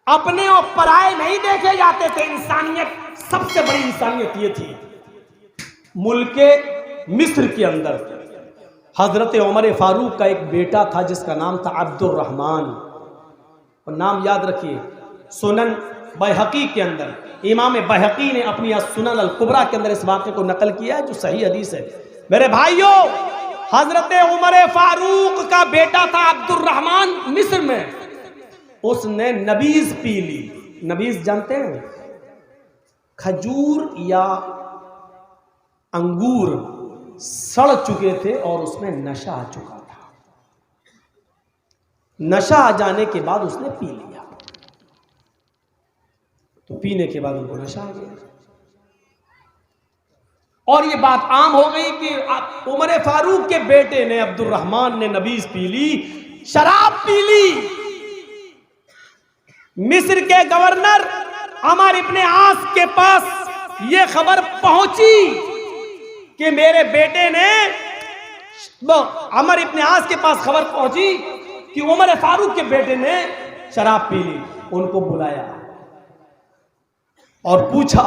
अपने और पराए नहीं देखे जाते थे। इंसानियत, सबसे बड़ी इंसानियत ये थी। मुल्के मिस्र के अंदर हजरत उमर फारूक का एक बेटा था जिसका नाम था अब्दुर्रहमान। और नाम याद रखिए, सुनन बैहकी के अंदर इमाम बैहकी ने अपनी सुनन अल कुबरा के अंदर इस वाक़े को नकल किया है, जो सही हदीस है। मेरे भाइयों, हजरत उमर फारूक का बेटा था अब्दुर्रहमान मिस्र में। उसने नबीज पी ली। नबीज जानते हैं? खजूर या अंगूर सड़ चुके थे और उसमें नशा आ चुका था। नशा आ जाने के बाद उसने पी लिया, तो पीने के बाद उनको नशा आ गया। और ये बात आम हो गई कि उमर फारूक के बेटे ने, अब्दुर्रहमान ने नबीज पी ली, शराब पी ली। मिस्र के गवर्नर अमर इब्ने आस के पास यह खबर पहुंची कि मेरे बेटे ने, अमर इब्ने आस के पास खबर पहुंची कि उमर फारूक के बेटे ने शराब पी ली। उनको बुलाया और पूछा।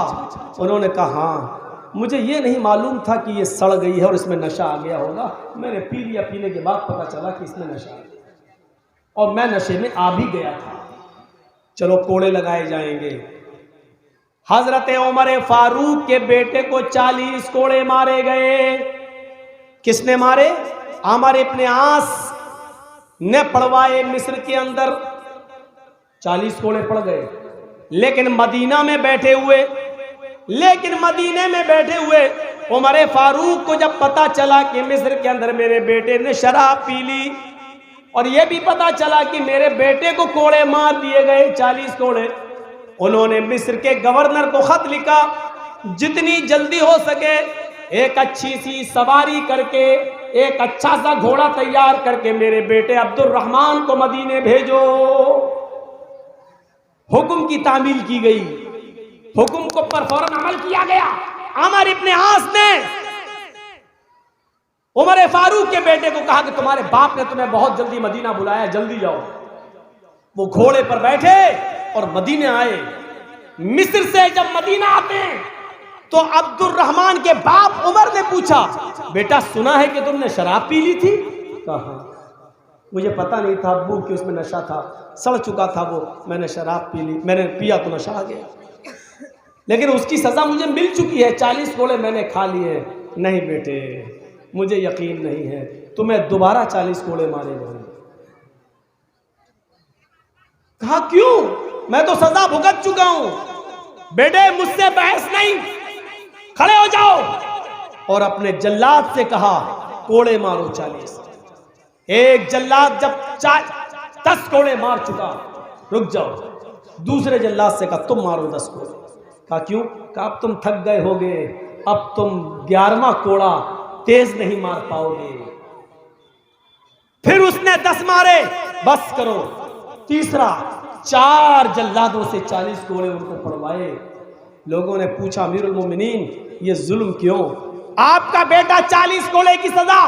उन्होंने कहा, हाँ, मुझे ये नहीं मालूम था कि ये सड़ गई है और इसमें नशा आ गया होगा। मैंने पी लिया, पीने के बाद पता चला कि इसमें नशा आ गया और मैं नशे में आ भी गया था। चलो कोड़े लगाए जाएंगे। हजरत उमर फारूक के बेटे को 40 कोड़े मारे गए। किसने मारे? अमर इब्ने आस ने पड़वाए। मिस्र के अंदर 40 कोड़े पड़ गए। लेकिन मदीने में बैठे हुए उमर फारूक को जब पता चला कि मिस्र के अंदर मेरे बेटे ने शराब पी ली और यह भी पता चला कि मेरे बेटे को कोड़े मार दिए गए, 40 कोड़े, उन्होंने मिस्र के गवर्नर को खत लिखा, जितनी जल्दी हो सके एक अच्छी सी सवारी करके, एक अच्छा सा घोड़ा तैयार करके मेरे बेटे अब्दुर्रहमान को मदीने भेजो। हुक्म की तामील की गई, हुक्म को पर फौरन अमल किया गया। अमर इब्ने आस ने उमर फारूक के बेटे को कहा कि तुम्हारे बाप ने तुम्हें बहुत जल्दी मदीना बुलाया, जल्दी जाओ। वो घोड़े पर बैठे और मदीने आए। मिस्र से जब मदीना आते हैं तो अब्दुर्रहमान के बाप उमर ने पूछा, बेटा सुना है कि तुमने शराब पी ली थी? कहा, मुझे पता नहीं था अब्बू कि उसमें नशा था, सड़ चुका था वो, मैंने शराब पी ली, मैंने पिया तो नशा आ गया, लेकिन उसकी सजा मुझे मिल चुकी है, 40 कोड़े मैंने खा लिए। नहीं बेटे, मुझे यकीन नहीं है, तुम्हें दोबारा 40 कोड़े मारे गए। कहा, क्यों? मैं तो सजा भुगत चुका हूं। बेटे मुझसे बहस नहीं, खड़े हो जाओ। और अपने जल्लाद से कहा, कोड़े मारो 40। एक जल्लाद जब 10 कोड़े मार चुका, रुक जाओ। दूसरे जल्लाद से कहा, तुम मारो 10 कोड़े। कहा, क्यों? कहा, अब तुम थक गए होगे, अब तुम 11वां कोड़ा तेज नहीं मार पाओगे। फिर उसने 10 मारे, बस करो। तीसरा, 4 जल्लादों से 40 कोड़े उनको पड़वाए। लोगों ने पूछा, अमीरुल मोमिनीन, ये जुल्म क्यों? आपका बेटा 40 कोड़े की सजा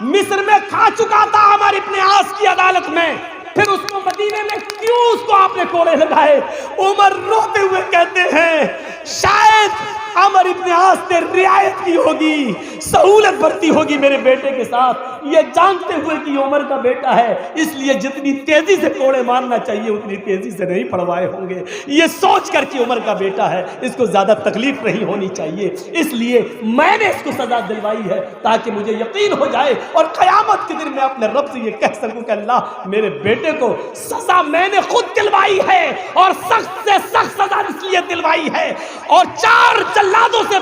मिस्र में खा चुका था अमर इब्ने आस की अदालत में, फिर उसको मदीने में क्यों उसको आपने कोड़े लगाए? उमर रोते हुए कहते हैं, शायद अमर इब्ने आस ने रियायत की होगी, सहूलत बरती होगी मेरे बेटे के साथ, ये जानते हुए कि उमर का बेटा है, इसलिए जितनी तेजी से कोड़े मारना चाहिए उतनी तेजी से नहीं पड़वाए होंगे। ये सोच कर कि उमर का बेटा है, इसको ज्यादा तकलीफ नहीं होनी चाहिए, इसलिए मैंने इसको सजा दिलवाई है, ताकि मुझे यकीन हो जाए और क़यामत के दिन मैं अपने रब से ये कह सकूं कि अल्लाह, मेरे बेटे को सजा मैंने खुद दिलवाई है और सख्त से सख्त सजा इसलिए दिलवाई है और 4 जल्लादों से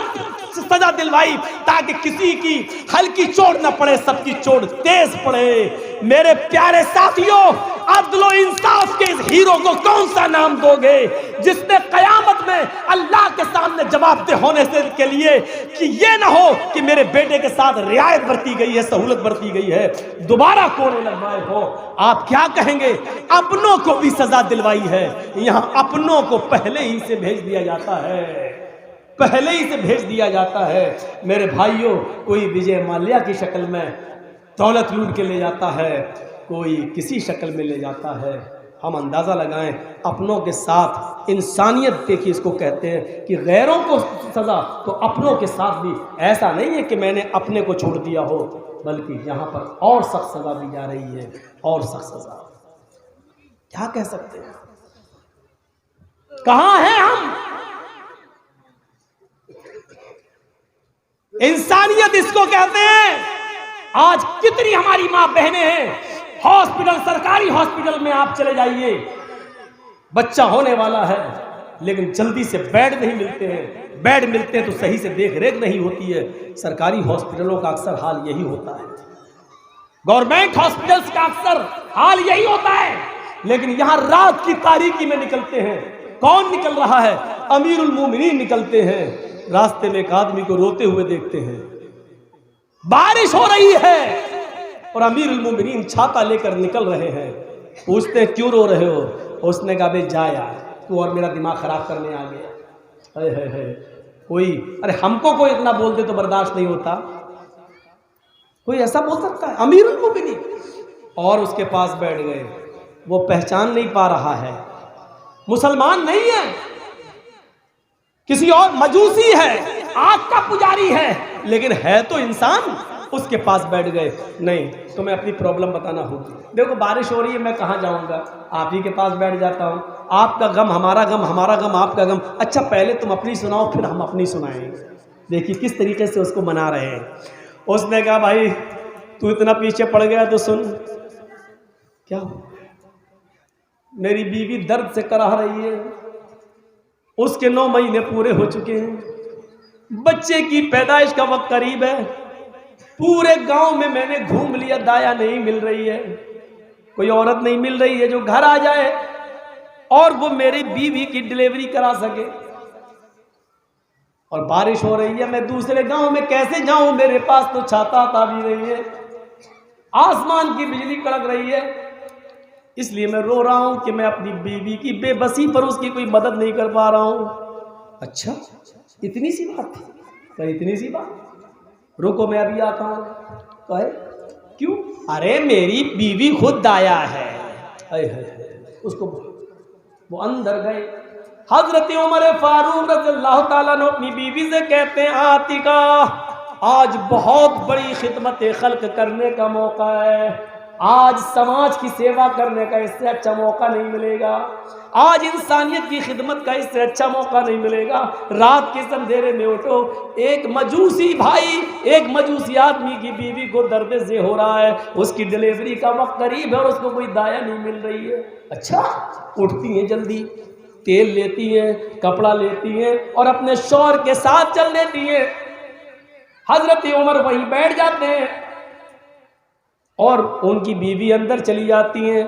सजा दिलवाई ताकि किसी की हल्की चोट न पड़े, सबकी चोट तेज पड़े। मेरे प्यारे साथियों, अदल और इंसाफ के इस हीरो को कौन सा नाम दोगे जिसने कयामत में अल्लाह के सामने जवाबदेह होने से के लिए कि ये ना हो कि मेरे बेटे के साथ रियायत बरती गई है, सहूलत बरती गई है, दोबारा कोड़े लगवाए हो। आप क्या कहेंगे? अपनों को भी सजा दिलवाई है, यहां अपनों को पहले ही से भेज दिया जाता है, पहले ही से भेज दिया जाता है। मेरे भाइयों, कोई विजय माल्या की शक्ल में दौलत लूट के ले जाता है, कोई किसी शक्ल में ले जाता है। हम अंदाज़ा लगाएं अपनों के साथ इंसानियत देखिए इसको कहते हैं कि गैरों को सज़ा तो अपनों के साथ भी ऐसा नहीं है कि मैंने अपने को छोड़ दिया हो, बल्कि यहाँ पर और सख्त सज़ा दी जा रही है, और सख्त सज़ा। क्या कह सकते हैं, कहाँ हैं हम? इंसानियत इसको कहते हैं। आज कितनी हमारी मां बहनें हैं, हॉस्पिटल, सरकारी हॉस्पिटल में आप चले जाइए, बच्चा होने वाला है लेकिन जल्दी से बेड नहीं मिलते हैं, बेड मिलते हैं तो सही से देख रेख नहीं होती है। सरकारी हॉस्पिटलों का अक्सर हाल यही होता है, गवर्नमेंट हॉस्पिटल्स का अक्सर हाल यही होता है। लेकिन यहां रात की तारीकी में निकलते हैं, कौन निकल रहा है? अमीरुल मोमिनीन निकलते हैं। रास्ते में एक आदमी को रोते हुए देखते हैं, बारिश हो रही है और अमीरुल मोमिनीन छाता लेकर निकल रहे हैं। पूछते हैं क्यों रो रहे हो? उसने कहा बे जा यार, तू और मेरा दिमाग खराब करने आ गया। है कोई, अरे हमको कोई इतना बोल दे तो बर्दाश्त नहीं होता, कोई ऐसा बोल सकता है? अमीरुल मोमिनीन। और उसके पास बैठ गए, वो पहचान नहीं पा रहा है, मुसलमान नहीं है, किसी और मजूसी है, आग का पुजारी है, लेकिन है तो इंसान। उसके पास बैठ गए, नहीं तुम्हें अपनी प्रॉब्लम बताना होगी। देखो बारिश हो रही है, मैं कहाँ जाऊंगा, आप ही के पास बैठ जाता हूँ। आपका गम हमारा गम, हमारा गम आपका गम। अच्छा पहले तुम अपनी सुनाओ फिर हम अपनी सुनाएंगे। देखिए किस तरीके से उसको मना रहे हैं। उसने कहा भाई तू इतना पीछे पड़ गया तो सुन, क्या मेरी बीवी दर्द से कराह रही है, उसके 9 महीने पूरे हो चुके हैं, बच्चे की पैदाइश का वक्त करीब है, पूरे गांव में मैंने घूम लिया, दाया नहीं मिल रही है, कोई औरत नहीं मिल रही है जो घर आ जाए और वो मेरी बीवी की डिलीवरी करा सके। और बारिश हो रही है, मैं दूसरे गांव में कैसे जाऊं, मेरे पास तो छाता था भी नहीं है, आसमान की बिजली कड़क रही है, इसलिए मैं रो रहा हूं कि मैं अपनी बीवी की बेबसी पर उसकी कोई मदद नहीं कर पा रहा हूं। अच्छा इतनी सी बात थी? क्या इतनी सी बात? रुको मैं अभी आता हूं। कहे क्यों? अरे मेरी बीवी खुद दाया है। उसको वो अंदर गए, हजरत उमर फारूक रज़ियल्लाहु ताला ने अपनी बीवी से कहते हैं आतिका आज बहुत बड़ी खिदमत खल्क करने का मौका है, आज समाज की सेवा करने का इससे अच्छा मौका नहीं मिलेगा, आज इंसानियत की खिदमत का इससे अच्छा मौका नहीं मिलेगा। रात के अंधेरे में उठो, एक मजूसी भाई, एक मजूसी आदमी की बीवी को दर्द से हो रहा है, उसकी डिलीवरी का वक्त करीब है और उसको कोई दाया नहीं मिल रही है। अच्छा उठती हैं जल्दी, तेल लेती हैं, कपड़ा लेती हैं और अपने शौहर के साथ चल देती हैं। हजरत उमर वहीं बैठ जाते हैं और उनकी बीवी अंदर चली जाती हैं।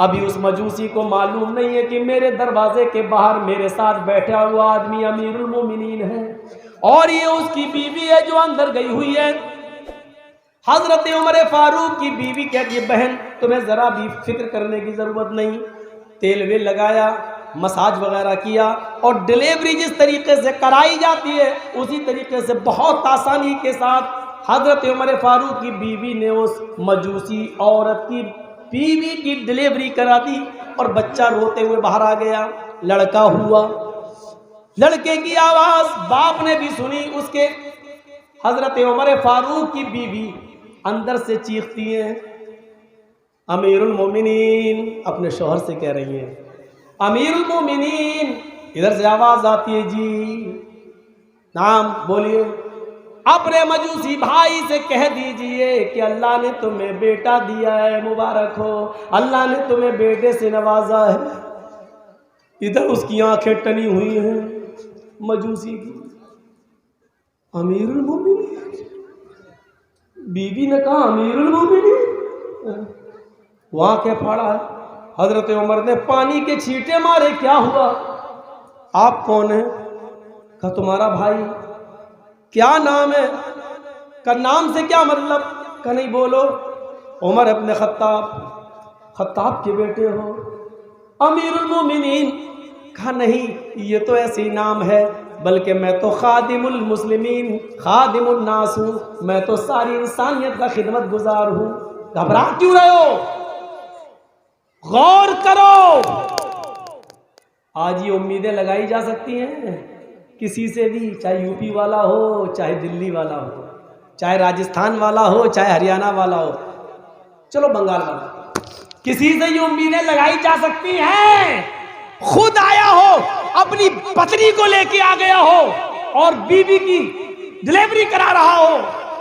अभी उस मजूसी को मालूम नहीं है कि मेरे दरवाजे के बाहर मेरे साथ बैठा हुआ आदमी अमीरुल मोमिनीन है और ये उसकी बीवी है जो अंदर गई हुई है। हजरत उमर फारूक की बीवी कहती है बहन तुम्हें जरा भी फिक्र करने की जरूरत नहीं, तेल वेल लगाया, मसाज वगैरह किया और डिलीवरी जिस तरीके से कराई जाती है उसी तरीके से बहुत आसानी के साथ हजरत उमर फारूक की बीवी ने उस मजूसी औरत की बीवी की डिलीवरी करा दी और बच्चा रोते हुए बाहर आ गया, लड़का हुआ। लड़के की आवाज बाप ने भी सुनी, उसके हजरत उमर फारूक की बीवी अंदर से चीखती है, अमीरुल मोमिनीन अपने शौहर से कह रही है अमीरुल मोमिनीन। इधर से आवाज आती है जी नाम बोलिए, अपने मजूसी भाई से कह दीजिए कि अल्लाह ने तुम्हें बेटा दिया है, मुबारक हो, अल्लाह ने तुम्हें बेटे से नवाजा है। इधर उसकी आंखें टनी हुई हैं मजूसी की। अमीरुल मोमिनीन, बीवी ने कहा अमीरुल मोमिनीन, वहां क्या फाड़ा है? हजरत उमर ने पानी के छींटे मारे, क्या हुआ? आप कौन है? कहा तुम्हारा भाई। क्या नाम है? का नाम से क्या मतलब? का नहीं बोलो। उमर अपने खत्ताब के बेटे हो, अमीरुल मोमिनीन। कहा नहीं ये तो ऐसे ही नाम है, बल्कि मैं तो खादिमुल मुस्लिमीन खादिमुल नास हूँ, मैं तो सारी इंसानियत का खिदमत गुजार हूँ। घबरा क्यों रहे हो? गौर करो। आज ये उम्मीदें लगाई जा सकती हैं किसी से भी, चाहे यूपी वाला हो, चाहे दिल्ली वाला हो, चाहे राजस्थान वाला हो, चाहे हरियाणा वाला हो, चलो बंगाल वाला, किसी से ये उम्मीदें लगाई जा सकती हैं। खुद आया हो, अपनी पत्नी को लेके आ गया हो और बीवी की डिलीवरी करा रहा हो।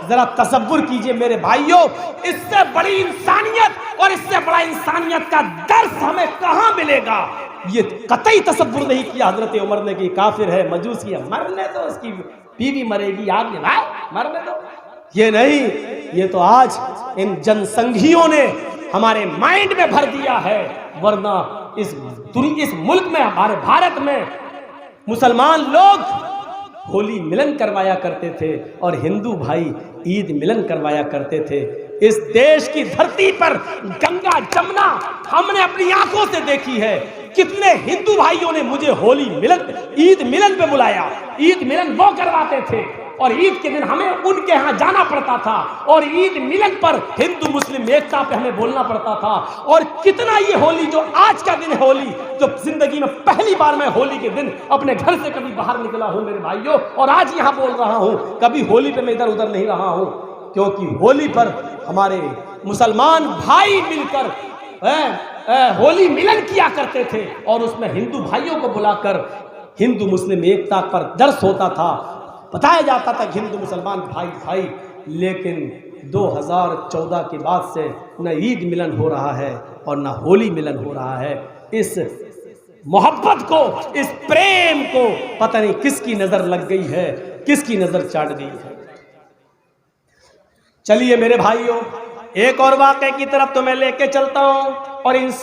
जरा तसव्वुर कीजिए मेरे भाइयों, इससे बड़ी इंसानियत और इससे बड़ा इंसानियत का दर्स हमें कहां मिलेगा। ये कतई तसव्वुर नहीं किया हजरत उमर ने कि काफिर है, मजूसी है, मरने दो, उसकी बीवी मरेगी, आग भाई मरने दो। ये नहीं, ये तो आज इन जनसंघियों ने हमारे माइंड में भर दिया है। वरना इस मुल्क में, हमारे भारत में मुसलमान लोग होली मिलन करवाया करते थे और हिंदू भाई ईद मिलन करवाया करते थे। इस देश की धरती पर गंगा जमुना हमने अपनी आंखों से देखी है। कितने हिंदू भाइयों ने मुझे होली मिलन, ईद मिलन पे बुलाया। ईद मिलन वो करवाते थे और ईद के दिन हमें उनके यहाँ जाना पड़ता था और ईद मिलन पर हिंदू मुस्लिम एकता पे हमें बोलना पड़ता था। और कितना ये होली, जो आज का दिन है होली, जो जिंदगी में पहली बार मैं होली के दिन अपने घर से कभी बाहर निकला हूं मेरे भाइयों, और आज यहाँ बोल रहा हूं, कभी होली पे मैं इधर उधर नहीं रहा हूं, क्योंकि होली पर हमारे मुसलमान भाई मिलकर होली मिलन किया करते थे और उसमें हिंदू भाइयों को बुलाकर हिंदू मुस्लिम एकता पर दर्स होता था, बताया जाता था हिंदू मुसलमान भाई भाई। लेकिन 2014 के बाद से न ईद मिलन हो रहा है और न होली मिलन हो रहा है। इस मोहब्बत को, इस प्रेम को पता नहीं किसकी नजर लग गई है, किसकी नजर चाट गई है। चलिए मेरे भाइयों, एक और वाक़े की तरफ तो मैं लेके चलता हूं और इंसान